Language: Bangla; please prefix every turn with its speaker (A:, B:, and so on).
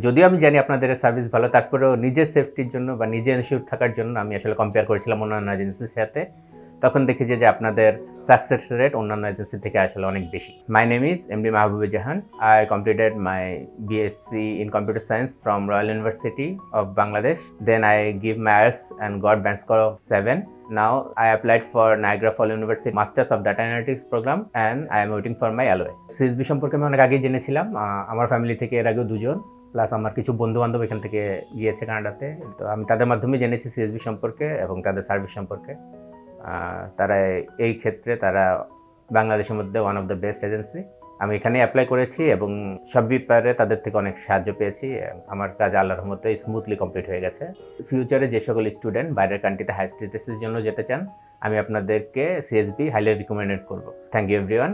A: যদিও আমি জানি আপনাদের সার্ভিস ভালো, তারপরেও নিজের সেফটির জন্য বা নিজে এনশিওর থাকার জন্য আমি আসলে কম্পেয়ার করেছিলাম অন্যান্য এজেন্সির সাথে। তখন দেখি যে আপনাদের সাকসেস রেট অন্যান্য এজেন্সি থেকে আসলে অনেক বেশি। My name is MD Mahbub Jahan. I completed my BSc in computer science from royal university of Bangladesh. Then I give my IELTS and got band score of 7. Now I applied for Niagara Falls University Masters of Data Analytics program and I am waiting for my LOA. CSB সম্পর্কে আমি অনেক আগেই জেনেছিলাম। আমার ফ্যামিলি থেকে এর আগেও দুজন, প্লাস আমার কিছু বন্ধু-বান্ধব এখান থেকে গিয়েছে কানাডাতে। তো আমি তাদের মাধ্যমেই জেনেছি সিএসবি সম্পর্কে এবং তাদের সার্ভিস সম্পর্কে। তারা এই ক্ষেত্রে তারা বাংলাদেশের মধ্যে one of the best agency. আমি এখানে অ্যাপ্লাই করেছি এবং সব ব্যাপারে তাদের থেকে অনেক সাহায্য পেয়েছি। আমার কাজ আল্লাহর রহমতে স্মুথলি কমপ্লিট হয়ে গেছে। ফিউচারে যে সকল স্টুডেন্ট বাইরের কান্ট্রিতে হাই স্ট্যাটাসের জন্য যেতে চান, আমি আপনাদেরকে সিএসবি হাইলি রিকমেন্ডেড করব। Thank you everyone.